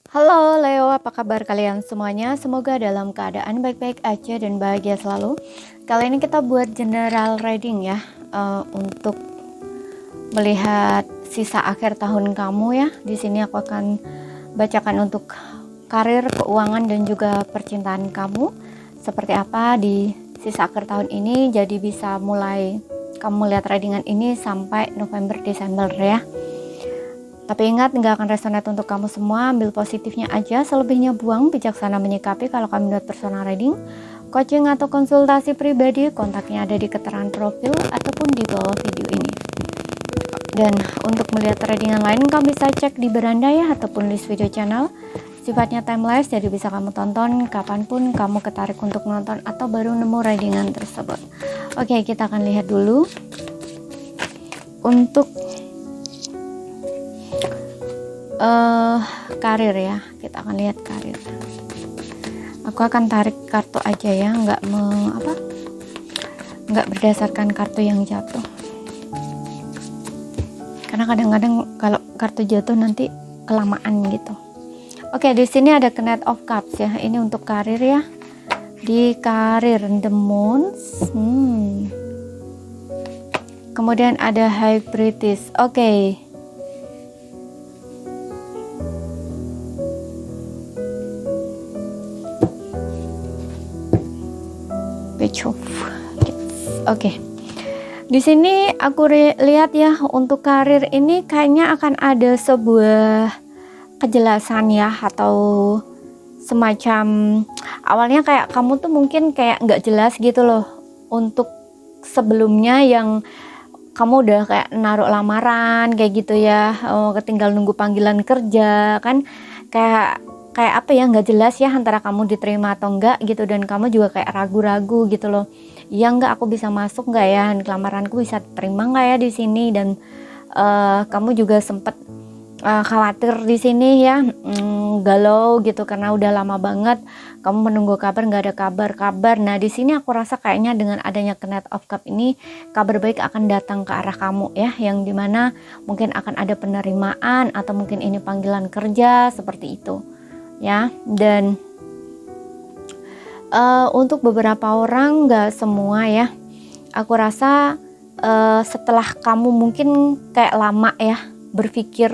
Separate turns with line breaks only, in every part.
Halo Leo, apa kabar kalian semuanya? Semoga dalam keadaan baik-baik aja dan bahagia selalu. Kali ini kita buat general reading ya, untuk melihat sisa akhir tahun kamu ya. Di sini aku akan bacakan untuk karir, keuangan dan juga percintaan kamu. Seperti apa di sisa akhir tahun ini, jadi bisa mulai kamu lihat readingan ini sampai November Desember ya. Tapi ingat, nggak akan resonate untuk kamu semua, ambil positifnya aja, selebihnya buang, bijaksana menyikapi. Kalau kamu buat personal reading, coaching atau konsultasi pribadi, kontaknya ada di keterangan profil ataupun di bawah video ini. Dan untuk melihat readingan lain, kamu bisa cek di beranda ya, ataupun list video channel. Sifatnya timeless, jadi bisa kamu tonton kapanpun kamu ketarik untuk menonton atau baru nemu readingan tersebut. Oke, kita akan lihat dulu. Untuk karir ya, kita akan lihat karir. Aku akan tarik kartu aja ya, nggak berdasarkan kartu yang jatuh, karena kadang-kadang kalau kartu jatuh nanti kelamaan gitu. Oke, di sini ada Knight of Cups ya, ini untuk karir ya. Di karir The Moon, kemudian ada High Priestess. Oke. Oke. Di sini aku lihat ya, untuk karir ini kayaknya akan ada sebuah kejelasan ya, atau semacam awalnya kayak kamu tuh mungkin kayak nggak jelas gitu loh. Untuk sebelumnya yang kamu udah kayak naruh lamaran kayak gitu ya, ketinggal nunggu panggilan kerja kan, kayak apa ya, nggak jelas ya antara kamu diterima atau enggak gitu, dan kamu juga kayak ragu-ragu gitu loh. Ya enggak, aku bisa masuk nggak ya, lamaranku bisa terima nggak ya di sini, dan kamu juga sempet khawatir di sini ya, galau gitu karena udah lama banget kamu menunggu kabar, nggak ada kabar. Nah di sini aku rasa kayaknya dengan adanya Knight of Cup ini, kabar baik akan datang ke arah kamu ya, yang dimana mungkin akan ada penerimaan atau mungkin ini panggilan kerja seperti itu ya. Dan untuk beberapa orang, nggak semua ya, aku rasa setelah kamu mungkin kayak lama ya berpikir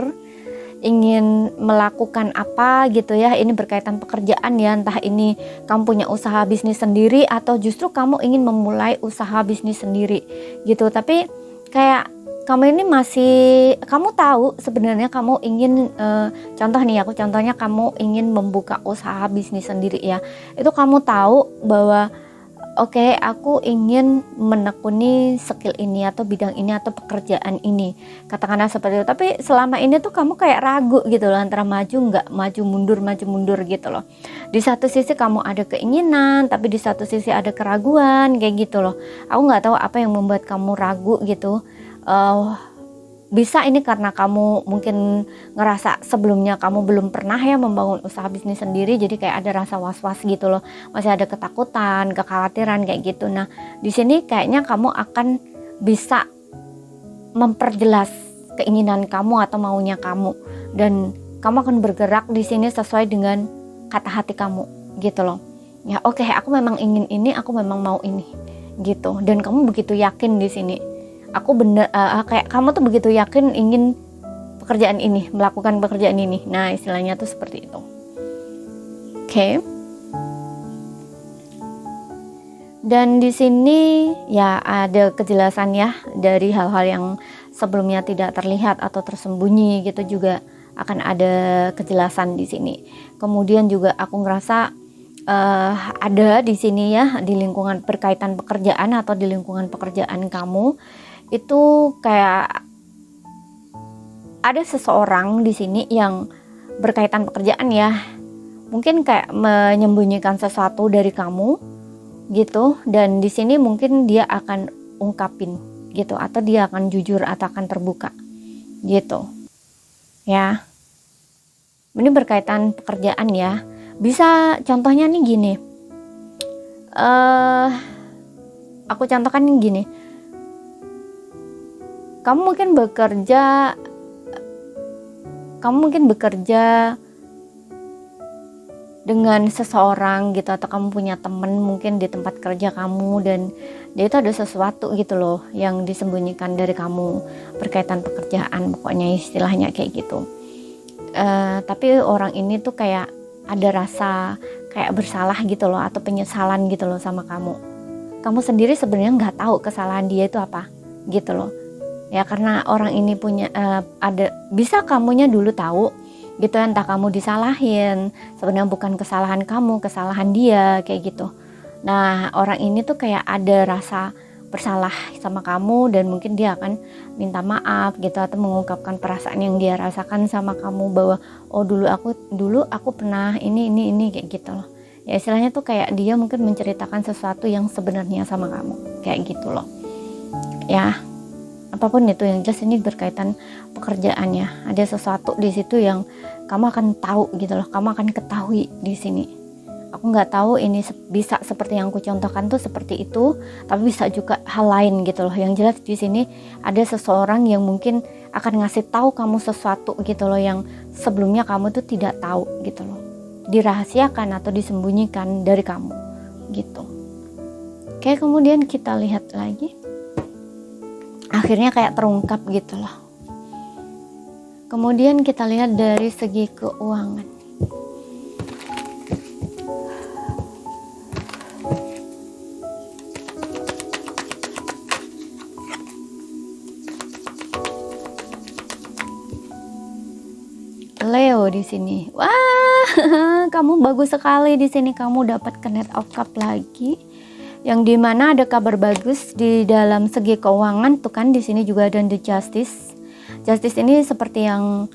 ingin melakukan apa gitu ya, ini berkaitan pekerjaan ya, entah ini kamu punya usaha bisnis sendiri atau justru kamu ingin memulai usaha bisnis sendiri gitu. Tapi kayak kamu ini kamu tahu sebenarnya kamu ingin, contohnya kamu ingin membuka usaha bisnis sendiri ya, itu kamu tahu bahwa oke, aku ingin menekuni skill ini atau bidang ini atau pekerjaan ini, katakanlah seperti itu. Tapi selama ini tuh kamu kayak ragu gitu loh, antara maju mundur gitu loh. Di satu sisi kamu ada keinginan, tapi di satu sisi ada keraguan kayak gitu loh. Aku nggak tahu apa yang membuat kamu ragu gitu. Bisa ini karena kamu mungkin ngerasa sebelumnya kamu belum pernah ya membangun usaha bisnis sendiri, jadi kayak ada rasa was-was gitu loh, masih ada ketakutan, kekhawatiran kayak gitu. Nah di sini kayaknya kamu akan bisa memperjelas keinginan kamu atau maunya kamu, dan kamu akan bergerak di sini sesuai dengan kata hati kamu gitu loh ya. Oke, aku memang ingin ini, aku memang mau ini gitu, dan kamu begitu yakin di sini. Aku kayak kamu tuh begitu yakin ingin pekerjaan ini, melakukan pekerjaan ini. Nah istilahnya tuh seperti itu. Oke. Dan di sini ya ada kejelasan ya, dari hal-hal yang sebelumnya tidak terlihat atau tersembunyi gitu juga akan ada kejelasan di sini. Kemudian juga aku ngerasa ada di sini ya, di lingkungan berkaitan pekerjaan atau di lingkungan pekerjaan kamu itu kayak ada seseorang di sini yang berkaitan pekerjaan ya, mungkin kayak menyembunyikan sesuatu dari kamu gitu, dan di sini mungkin dia akan ungkapin gitu, atau dia akan jujur atau akan terbuka gitu ya. Ini berkaitan pekerjaan ya. Bisa contohnya nih gini, aku contohkan nih gini. Kamu mungkin bekerja dengan seseorang gitu, atau kamu punya temen mungkin di tempat kerja kamu dan dia itu ada sesuatu gitu loh yang disembunyikan dari kamu berkaitan pekerjaan, pokoknya istilahnya kayak gitu. Tapi orang ini tuh kayak ada rasa kayak bersalah gitu loh, atau penyesalan gitu loh sama kamu sendiri sebenarnya nggak tahu kesalahan dia itu apa gitu loh ya, karena orang ini punya ada, bisa kamunya dulu tahu gitu, entah kamu disalahin, sebenarnya bukan kesalahan kamu, kesalahan dia kayak gitu. Nah orang ini tuh kayak ada rasa bersalah sama kamu dan mungkin dia akan minta maaf gitu, atau mengungkapkan perasaan yang dia rasakan sama kamu, bahwa oh dulu aku pernah ini kayak gitu loh ya, istilahnya tuh kayak dia mungkin menceritakan sesuatu yang sebenarnya sama kamu kayak gitu loh ya. Apapun itu, yang jelas ini berkaitan pekerjaannya, ada sesuatu di situ yang kamu akan tahu gitu loh, kamu akan ketahui di sini. Aku nggak tahu ini bisa seperti yang aku contohkan tuh seperti itu, tapi bisa juga hal lain gitu loh. Yang jelas di sini ada seseorang yang mungkin akan ngasih tahu kamu sesuatu gitu loh, yang sebelumnya kamu tuh tidak tahu gitu loh, dirahasiakan atau disembunyikan dari kamu gitu. Oke, kemudian kita lihat lagi, akhirnya kayak terungkap gitu loh. Kemudian kita lihat dari segi keuangan. Leo di sini. Wah, kamu bagus sekali di sini, kamu dapat Knight of Cup lagi. Yang dimana ada kabar bagus di dalam segi keuangan tuh kan, di sini juga ada The Justice. Justice ini seperti yang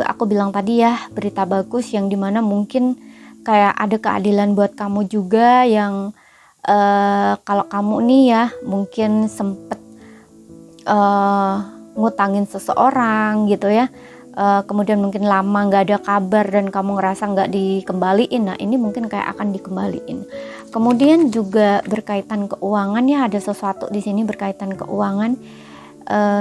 aku bilang tadi ya, berita bagus yang dimana mungkin kayak ada keadilan buat kamu juga, yang kalau kamu nih ya mungkin sempet ngutangin seseorang gitu ya, kemudian mungkin lama nggak ada kabar dan kamu ngerasa nggak dikembaliin, nah ini mungkin kayak akan dikembaliin. Kemudian juga berkaitan keuangan ya, ada sesuatu di sini berkaitan keuangan.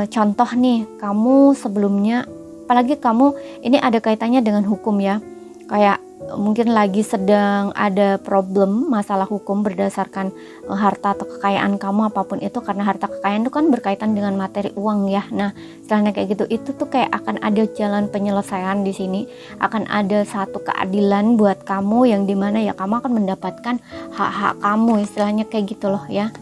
Contoh nih, kamu sebelumnya, apalagi kamu ini ada kaitannya dengan hukum ya, kayak mungkin lagi sedang ada problem masalah hukum berdasarkan harta atau kekayaan kamu, apapun itu, karena harta kekayaan itu kan berkaitan dengan materi uang ya. Nah istilahnya kayak gitu, itu tuh kayak akan ada jalan penyelesaian di sini, akan ada satu keadilan buat kamu yang dimana ya kamu akan mendapatkan hak-hak kamu, istilahnya kayak gitu loh ya.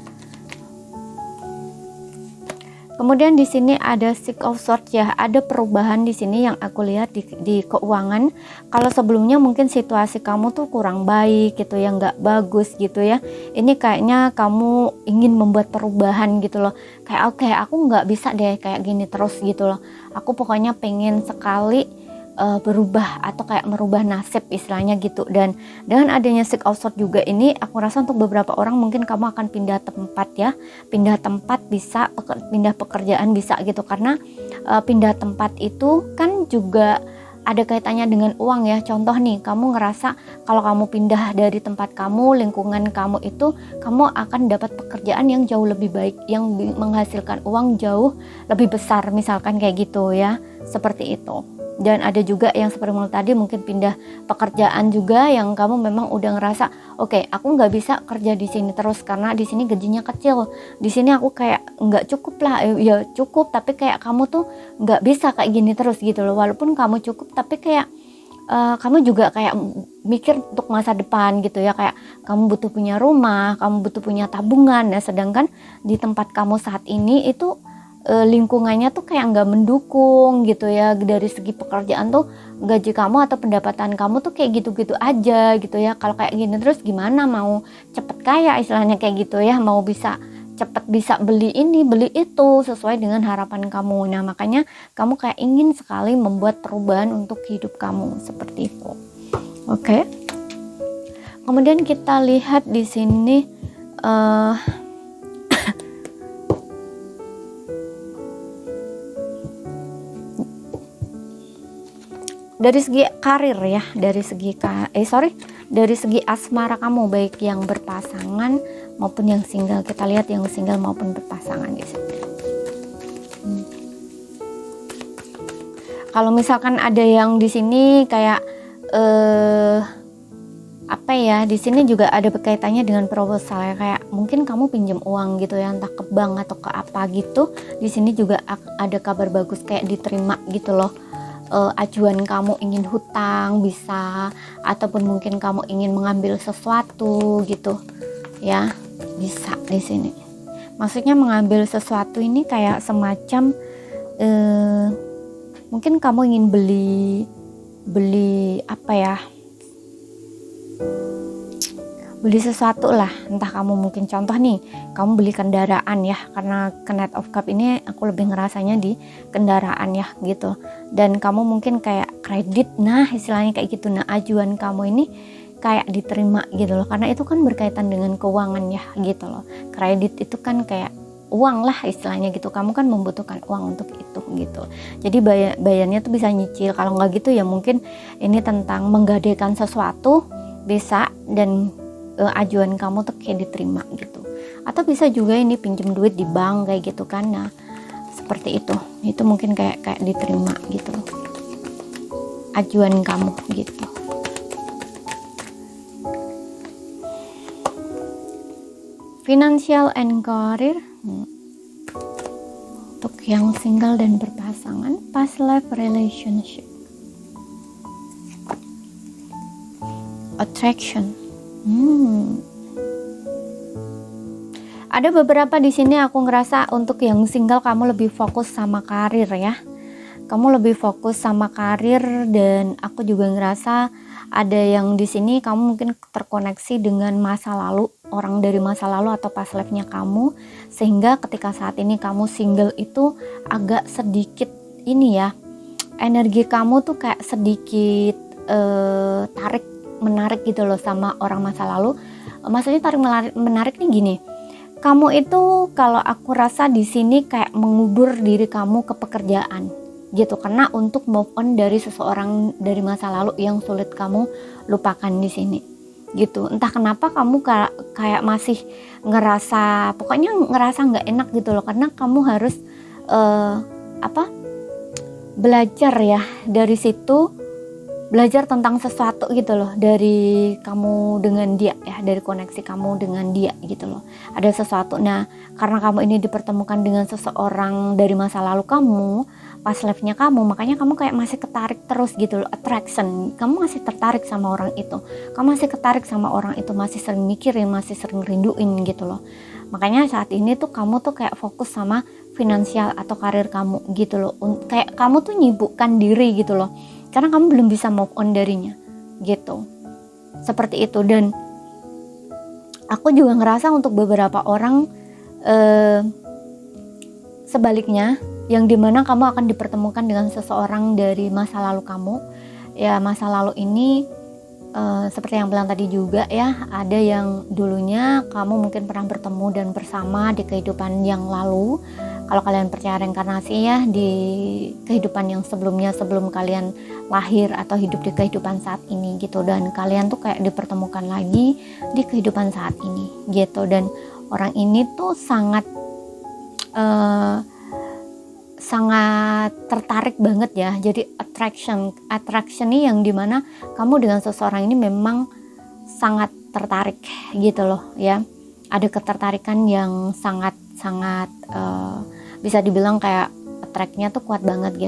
Kemudian di sini ada Six of Swords ya, ada perubahan di sini yang aku lihat di keuangan. Kalau sebelumnya mungkin situasi kamu tuh kurang baik gitu ya, nggak bagus gitu ya. Ini kayaknya kamu ingin membuat perubahan gitu loh. Kayak oke, aku nggak bisa deh kayak gini terus gitu loh. Aku pokoknya pengen sekali berubah atau kayak merubah nasib istilahnya gitu. Dan dengan adanya Six of Swords juga ini, aku rasa untuk beberapa orang mungkin kamu akan pindah tempat ya, pindah tempat bisa, pindah pekerjaan bisa gitu, karena pindah tempat itu kan juga ada kaitannya dengan uang ya. Contoh nih, kamu ngerasa kalau kamu pindah dari tempat kamu, lingkungan kamu itu, kamu akan dapat pekerjaan yang jauh lebih baik, yang menghasilkan uang jauh lebih besar, misalkan kayak gitu ya, seperti itu. Dan ada juga yang seperti tadi, mungkin pindah pekerjaan juga, yang kamu memang udah ngerasa oke, aku nggak bisa kerja di sini terus karena di sini gajinya kecil, di sini aku kayak nggak cukup lah, ya cukup tapi kayak kamu tuh nggak bisa kayak gini terus gitu loh. Walaupun kamu cukup tapi kayak kamu juga kayak mikir untuk masa depan gitu ya, kayak kamu butuh punya rumah, kamu butuh punya tabungan. Nah sedangkan di tempat kamu saat ini itu lingkungannya tuh kayak nggak mendukung gitu ya, dari segi pekerjaan tuh gaji kamu atau pendapatan kamu tuh kayak gitu-gitu aja gitu ya. Kalau kayak gini terus gimana mau cepet kaya istilahnya kayak gitu ya, mau bisa cepet bisa beli ini beli itu sesuai dengan harapan kamu. Nah makanya kamu kayak ingin sekali membuat perubahan untuk hidup kamu seperti itu. Oke. Kemudian kita lihat di sini dari segi karir ya, dari segi asmara kamu, baik yang berpasangan maupun yang single. Kita lihat yang single maupun berpasangan di sini. Kalau misalkan ada yang di sini kayak apa ya, di sini juga ada berkaitannya dengan proposal ya, kayak mungkin kamu pinjam uang gitu ya, entah ke bank atau ke apa gitu. Di sini juga ada kabar bagus kayak diterima gitu loh. Ajuan kamu ingin hutang bisa, ataupun mungkin kamu ingin mengambil sesuatu gitu ya, bisa di sini. Maksudnya mengambil sesuatu ini kayak semacam mungkin kamu ingin beli apa ya, beli sesuatu lah, entah kamu mungkin contoh nih, kamu beli kendaraan ya, karena Knight of Cup ini aku lebih ngerasanya di kendaraan ya gitu, dan kamu mungkin kayak kredit, nah istilahnya kayak gitu. Nah ajuan kamu ini kayak diterima gitu loh, karena itu kan berkaitan dengan keuangan ya gitu loh. Kredit itu kan kayak uang lah istilahnya gitu, kamu kan membutuhkan uang untuk itu gitu, jadi bayarnya tuh bisa nyicil. Kalau nggak gitu ya mungkin ini tentang menggadaikan sesuatu bisa, dan ajuan kamu tuh kayak diterima gitu. Atau bisa juga ini pinjam duit di bank kayak gitu kan, nah seperti itu mungkin kayak diterima gitu ajuan kamu gitu. Financial and career, untuk yang single dan berpasangan, past life relationship, attraction. Ada beberapa di sini aku ngerasa untuk yang single kamu lebih fokus sama karir ya. Kamu lebih fokus sama karir, dan aku juga ngerasa ada yang di sini kamu mungkin terkoneksi dengan masa lalu, orang dari masa lalu atau past life-nya kamu, sehingga ketika saat ini kamu single itu agak sedikit ini ya, energi kamu tuh kayak sedikit menarik gitu loh sama orang masa lalu. Maksudnya tarik menarik nih gini, kamu itu kalau aku rasa di sini kayak mengubur diri kamu ke pekerjaan gitu, karena untuk move on dari seseorang dari masa lalu yang sulit kamu lupakan di sini gitu. Entah kenapa kamu kayak masih ngerasa, pokoknya ngerasa nggak enak gitu loh, karena kamu harus belajar ya dari situ, belajar tentang sesuatu gitu loh dari kamu dengan dia ya, dari koneksi kamu dengan dia gitu loh, ada sesuatu. Nah karena kamu ini dipertemukan dengan seseorang dari masa lalu kamu, past life-nya kamu, makanya kamu kayak masih ketarik terus gitu loh, attraction, kamu masih tertarik sama orang itu, kamu masih ketarik sama orang itu, masih sering mikirin, masih sering rinduin gitu loh. Makanya saat ini tuh kamu tuh kayak fokus sama finansial atau karir kamu gitu loh, kayak kamu tuh nyibukkan diri gitu loh, karena kamu belum bisa move on darinya gitu, seperti itu. Dan aku juga ngerasa untuk beberapa orang sebaliknya, yang dimana kamu akan dipertemukan dengan seseorang dari masa lalu kamu ya. Masa lalu ini seperti yang bilang tadi juga ya, ada yang dulunya kamu mungkin pernah bertemu dan bersama di kehidupan yang lalu, kalau kalian percaya reinkarnasi ya, di kehidupan yang sebelumnya, sebelum kalian lahir atau hidup di kehidupan saat ini gitu, dan kalian tuh kayak dipertemukan lagi di kehidupan saat ini gitu. Dan orang ini tuh sangat tertarik banget ya, jadi attraction nih, yang dimana kamu dengan seseorang ini memang sangat tertarik gitu loh ya, ada ketertarikan yang sangat bisa dibilang kayak attract-nya tuh kuat banget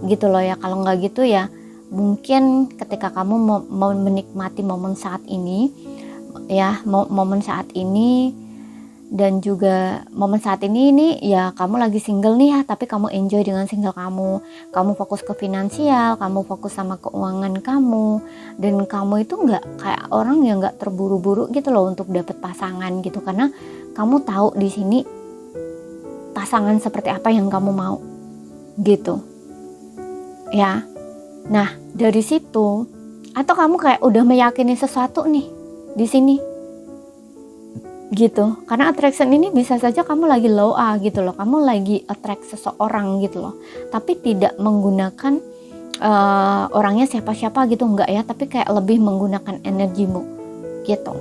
gitu loh ya. Kalau nggak gitu ya mungkin ketika kamu mau menikmati momen saat ini ya, momen saat ini, dan juga momen saat ini ya kamu lagi single nih ya, tapi kamu enjoy dengan single kamu fokus ke finansial, kamu fokus sama keuangan kamu, dan kamu itu nggak kayak orang yang nggak terburu-buru gitu loh untuk dapet pasangan gitu, karena kamu tahu di sini pasangan seperti apa yang kamu mau gitu ya. Nah dari situ, atau kamu kayak udah meyakini sesuatu nih di sini gitu, karena attraction ini bisa saja kamu lagi low gitu loh, kamu lagi attract seseorang gitu loh, tapi tidak menggunakan orangnya siapa-siapa gitu, enggak ya, tapi kayak lebih menggunakan energimu gitu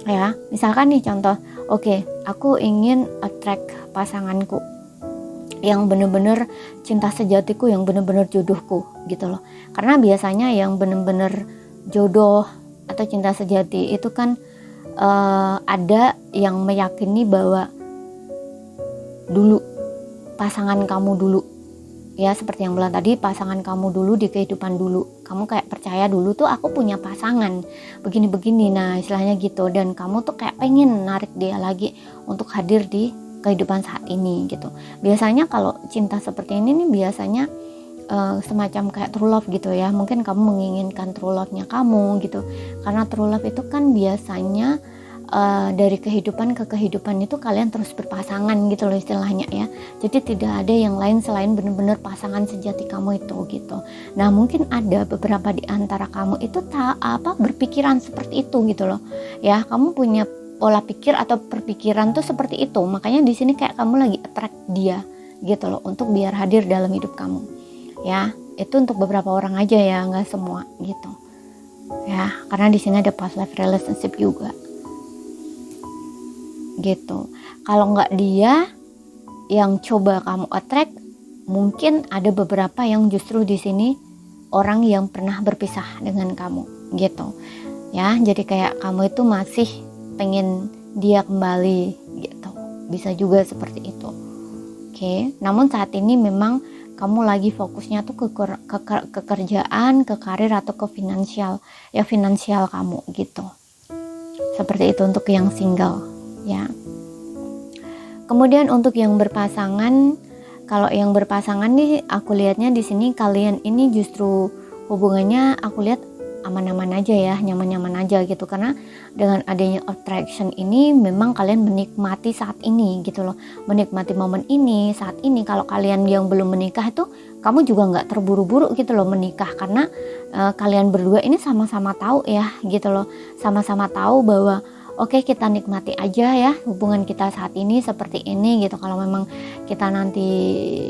ya. Misalkan nih contoh, oke, aku ingin attract pasanganku yang bener-bener cinta sejatiku, yang bener-bener jodohku gitu loh, karena biasanya yang bener-bener jodoh atau cinta sejati itu kan ada yang meyakini bahwa dulu pasangan kamu dulu, ya seperti yang bilang tadi, pasangan kamu dulu di kehidupan dulu, kamu kayak percaya dulu tuh aku punya pasangan begini-begini, nah istilahnya gitu, dan kamu tuh kayak pengen narik dia lagi untuk hadir di kehidupan saat ini gitu. Biasanya kalau cinta seperti ini nih biasanya semacam kayak true love gitu ya, mungkin kamu menginginkan true love-nya kamu gitu, karena true love itu kan biasanya dari kehidupan ke kehidupan itu kalian terus berpasangan gitu loh istilahnya ya, jadi tidak ada yang lain selain benar-benar pasangan sejati kamu itu gitu. Nah mungkin ada beberapa di antara kamu itu berpikiran seperti itu gitu loh ya, kamu punya pola pikir atau perpikiran tuh seperti itu, makanya di sini kayak kamu lagi attract dia gitu loh untuk biar hadir dalam hidup kamu ya. Itu untuk beberapa orang aja ya, nggak semua gitu ya, karena di sini ada past life relationship juga gitu. Kalau nggak dia yang coba kamu attract, mungkin ada beberapa yang justru di sini orang yang pernah berpisah dengan kamu gitu ya, jadi kayak kamu itu masih pengen dia kembali gitu, bisa juga seperti itu. Oke, namun saat ini memang kamu lagi fokusnya tuh ke kerjaan, ke karir, atau ke finansial ya, finansial kamu gitu, seperti itu untuk yang single ya. Kemudian untuk yang berpasangan, kalau yang berpasangan nih aku lihatnya di sini kalian ini justru hubungannya aku lihat aman-aman aja ya, nyaman-nyaman aja gitu, karena dengan adanya attraction ini memang kalian menikmati saat ini gitu loh, menikmati momen ini saat ini. Kalau kalian yang belum menikah itu kamu juga nggak terburu-buru gitu loh menikah, karena kalian berdua ini sama-sama tahu ya gitu loh, sama-sama tahu bahwa oke, kita nikmati aja ya hubungan kita saat ini seperti ini gitu. Kalau memang kita nanti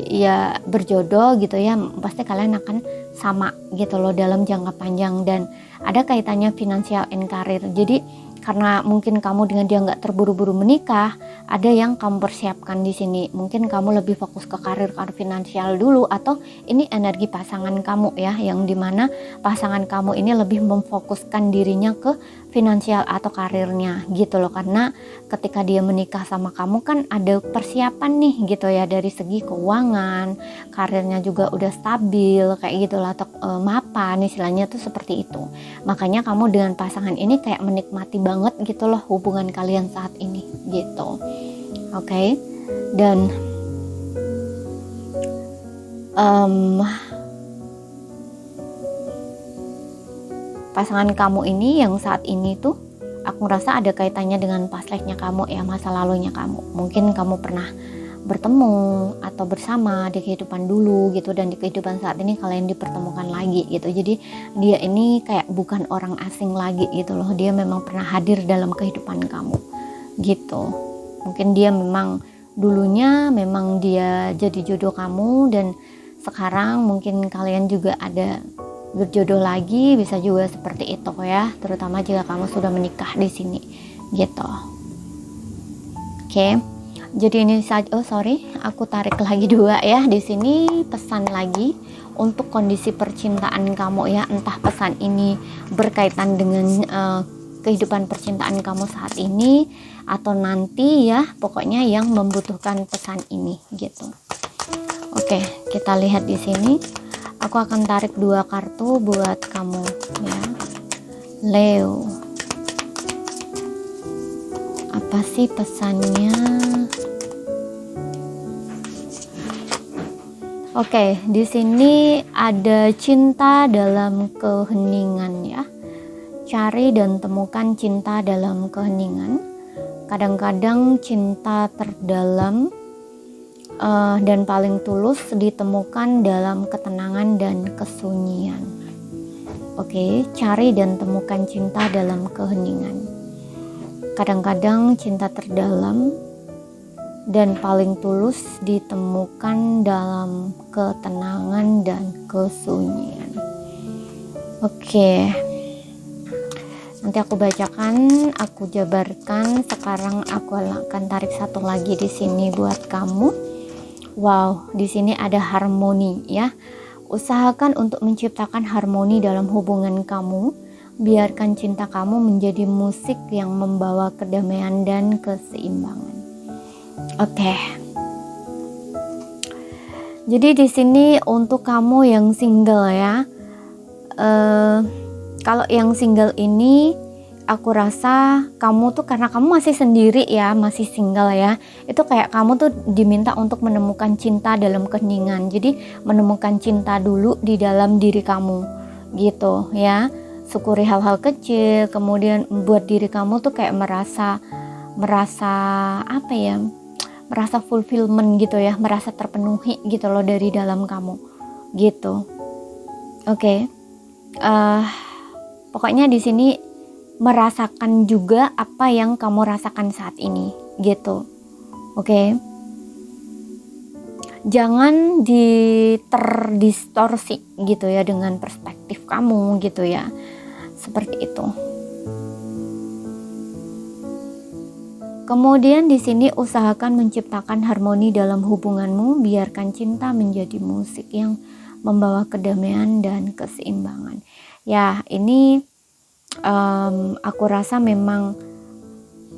ya berjodoh gitu ya, pasti kalian akan sama gitu loh dalam jangka panjang, dan ada kaitannya finansial and karir. Jadi karena mungkin kamu dengan dia nggak terburu-buru menikah, ada yang kamu persiapkan di sini. Mungkin kamu lebih fokus ke karir finansial dulu, atau ini energi pasangan kamu ya, yang dimana pasangan kamu ini lebih memfokuskan dirinya ke finansial atau karirnya gitu loh, karena ketika dia menikah sama kamu kan ada persiapan nih gitu ya, dari segi keuangan, karirnya juga udah stabil kayak gitu lah, atau mapan istilahnya tuh seperti itu. Makanya kamu dengan pasangan ini kayak menikmati banget gitu loh hubungan kalian saat ini gitu. Oke. Dan pasangan kamu ini yang saat ini tuh aku ngerasa ada kaitannya dengan past life-nya kamu ya, masa lalunya kamu. Mungkin kamu pernah bertemu atau bersama di kehidupan dulu gitu, dan di kehidupan saat ini kalian dipertemukan lagi gitu. Jadi dia ini kayak bukan orang asing lagi gitu loh, dia memang pernah hadir dalam kehidupan kamu gitu. Mungkin dia memang dulunya memang dia jadi jodoh kamu, dan sekarang mungkin kalian juga ada berjodoh lagi, bisa juga seperti itu ya, terutama jika kamu sudah menikah di sini gitu. Oke. Jadi ini saja, aku tarik lagi dua ya di sini, pesan lagi untuk kondisi percintaan kamu ya, entah pesan ini berkaitan dengan kehidupan percintaan kamu saat ini atau nanti ya, pokoknya yang membutuhkan pesan ini gitu. Oke, kita lihat di sini. Aku akan tarik 2 kartu buat kamu ya, Leo. Apa sih pesannya? Oke, di sini ada cinta dalam keheningan ya. Cari dan temukan cinta dalam keheningan. Kadang-kadang cinta terdalam dan paling tulus ditemukan dalam ketenangan dan kesunyian. Oke, cari dan temukan cinta dalam keheningan. Kadang-kadang cinta terdalam dan paling tulus ditemukan dalam ketenangan dan kesunyian. Oke. Nanti aku bacakan, aku jabarkan. Sekarang aku akan tarik satu lagi di sini buat kamu. Wow, di sini ada harmoni ya. Usahakan untuk menciptakan harmoni dalam hubungan kamu biarkan cinta kamu menjadi musik yang membawa kedamaian dan keseimbangan. Oke. Jadi di sini untuk kamu yang single ya, kalau yang single ini aku rasa kamu tuh karena kamu masih sendiri ya, masih single ya, itu kayak kamu tuh diminta untuk menemukan cinta dalam keheningan. Jadi menemukan cinta dulu di dalam diri kamu gitu ya. Syukuri hal-hal kecil, kemudian buat diri kamu tuh kayak merasa apa ya, merasa fulfillment gitu ya, merasa terpenuhi gitu loh dari dalam kamu gitu. Oke. Pokoknya di sini merasakan juga apa yang kamu rasakan saat ini gitu. Oke. Jangan terdistorsi gitu ya dengan perspektif kamu gitu ya. Seperti itu. Kemudian di sini usahakan menciptakan harmoni dalam hubunganmu, biarkan cinta menjadi musik yang membawa kedamaian dan keseimbangan. Ya, ini aku rasa memang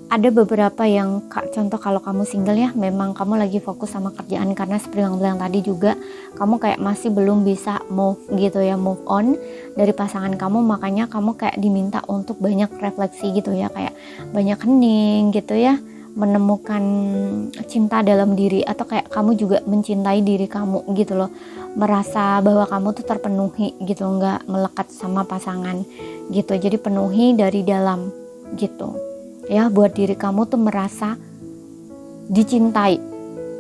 ada beberapa yang contoh kalau kamu single ya, memang kamu lagi fokus sama kerjaan karena seperti yang bilang tadi juga kamu kayak masih belum bisa move gitu ya, move on dari pasangan kamu, makanya kamu kayak diminta untuk banyak refleksi gitu ya, kayak banyak hening gitu ya, menemukan cinta dalam diri, atau kayak kamu juga mencintai diri kamu gitu loh, merasa bahwa kamu tuh terpenuhi gitu, nggak melekat sama pasangan gitu, jadi penuhi dari dalam gitu ya, buat diri kamu tuh merasa dicintai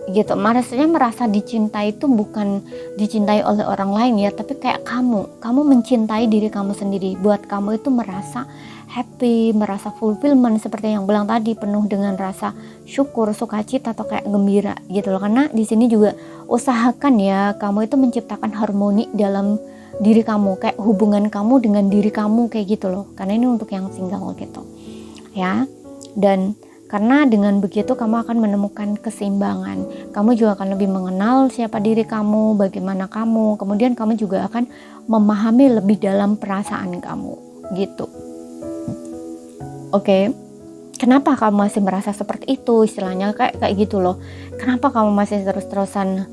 gitu. Maksudnya merasa dicintai itu bukan dicintai oleh orang lain ya, tapi kayak kamu mencintai diri kamu sendiri, buat kamu itu merasa happy, merasa fulfillment seperti yang bilang tadi, penuh dengan rasa syukur, sukacita atau kayak gembira gitu loh. Karena di sini juga usahakan ya kamu itu menciptakan harmoni dalam diri kamu, kayak hubungan kamu dengan diri kamu kayak gitu loh. Karena ini untuk yang single gitu ya. Dan karena dengan begitu kamu akan menemukan keseimbangan, kamu juga akan lebih mengenal siapa diri kamu, bagaimana kamu, kemudian kamu juga akan memahami lebih dalam perasaan kamu gitu. Oke. Kenapa kamu masih merasa seperti itu, istilahnya kayak gitu loh, kenapa kamu masih terus-terusan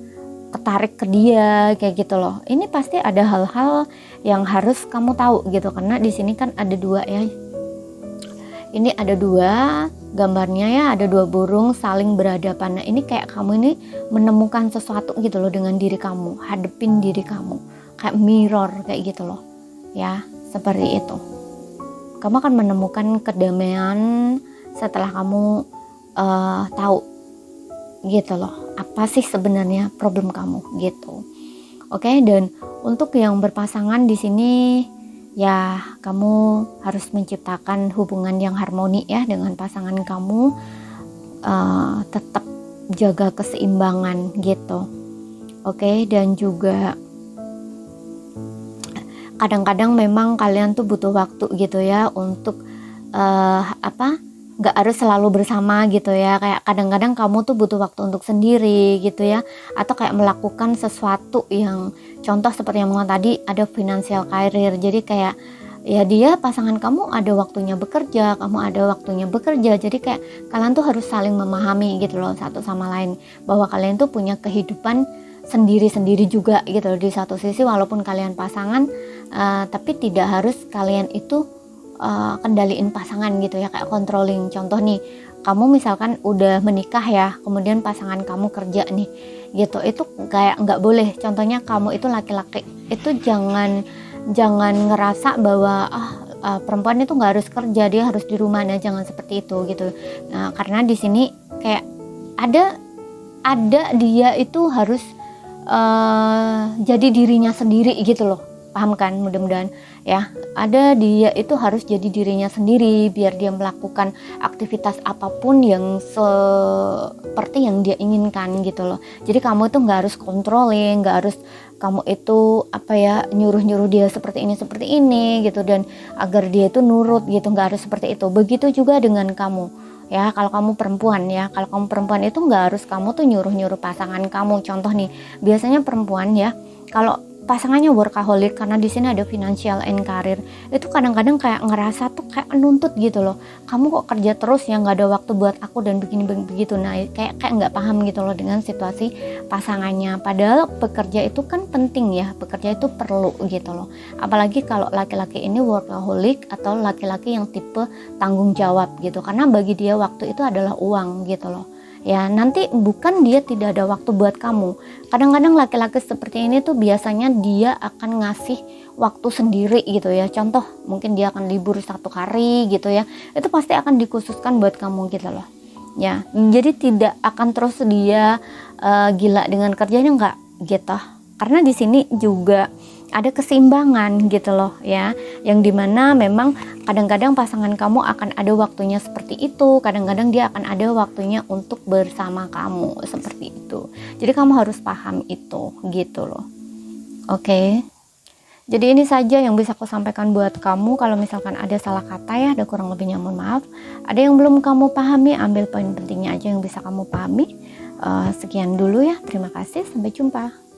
ketarik ke dia kayak gitu loh. Ini pasti ada hal-hal yang harus kamu tahu gitu, karena di sini kan ada dua ya. Ini ada dua gambarnya ya, ada dua burung saling berhadapan. Nah ini kayak kamu ini menemukan sesuatu gitu loh dengan diri kamu, hadepin diri kamu, kayak mirror kayak gitu loh ya, seperti itu. Kamu akan menemukan kedamaian setelah kamu tahu gitu loh, apa sih sebenarnya problem kamu gitu. Oke, dan untuk yang berpasangan di sini ya, kamu harus menciptakan hubungan yang harmoni ya dengan pasangan kamu, tetap jaga keseimbangan gitu. Oke, dan juga kadang-kadang memang kalian tuh butuh waktu gitu ya untuk nggak harus selalu bersama gitu ya, kayak kadang-kadang kamu tuh butuh waktu untuk sendiri gitu ya, atau kayak melakukan sesuatu yang contoh seperti yang bilang tadi, ada financial career. Jadi kayak ya dia pasangan kamu ada waktunya bekerja, kamu ada waktunya bekerja, jadi kayak kalian tuh harus saling memahami gitu loh satu sama lain, bahwa kalian tuh punya kehidupan sendiri-sendiri juga gitu loh. Di satu sisi walaupun kalian pasangan, tapi tidak harus kalian itu kendaliin pasangan gitu ya, kayak controlling. Contoh nih, kamu misalkan udah menikah ya, kemudian pasangan kamu kerja nih gitu, itu kayak nggak boleh. Contohnya kamu itu laki-laki, itu jangan ngerasa bahwa perempuan itu nggak harus kerja, dia harus di rumah. Nah jangan seperti itu gitu. Nah karena di sini kayak ada dia itu harus jadi dirinya sendiri gitu loh, paham kan? Mudah-mudahan ya, ada dia itu harus jadi dirinya sendiri, biar dia melakukan aktivitas apapun yang seperti yang dia inginkan gitu loh. Jadi kamu itu nggak harus controlling, nggak harus kamu itu nyuruh dia seperti ini gitu, dan agar dia itu nurut gitu, nggak harus seperti itu. Begitu juga dengan kamu ya, kalau kamu perempuan ya, kalau kamu perempuan itu nggak harus kamu tuh nyuruh pasangan kamu. Contoh nih, biasanya perempuan ya, kalau pasangannya workaholic, karena di sini ada financial and career, itu kadang-kadang kayak ngerasa tuh kayak nuntut gitu loh, kamu kok kerja terus ya, nggak ada waktu buat aku dan begini begitu. Nah kayak nggak paham gitu loh dengan situasi pasangannya, padahal bekerja itu kan penting ya, bekerja itu perlu gitu loh, apalagi kalau laki-laki ini workaholic atau laki-laki yang tipe tanggung jawab gitu, karena bagi dia waktu itu adalah uang gitu loh ya. Nanti bukan dia tidak ada waktu buat kamu, kadang-kadang laki-laki seperti ini tuh biasanya dia akan ngasih waktu sendiri gitu ya. Contoh mungkin dia akan libur 1 hari gitu ya, itu pasti akan dikhususkan buat kamu gitu loh ya. Jadi tidak akan terus dia gila dengan kerjanya, enggak gitu, karena di sini juga ada keseimbangan gitu loh ya, yang dimana memang kadang-kadang pasangan kamu akan ada waktunya seperti itu, kadang-kadang dia akan ada waktunya untuk bersama kamu seperti itu. Jadi kamu harus paham itu gitu loh. Oke. Jadi ini saja yang bisa aku sampaikan buat kamu. Kalau misalkan ada salah kata ya, ada kurang lebihnya mohon maaf. Ada yang belum kamu pahami, ambil poin pentingnya aja yang bisa kamu pahami. Sekian dulu ya, terima kasih, sampai jumpa.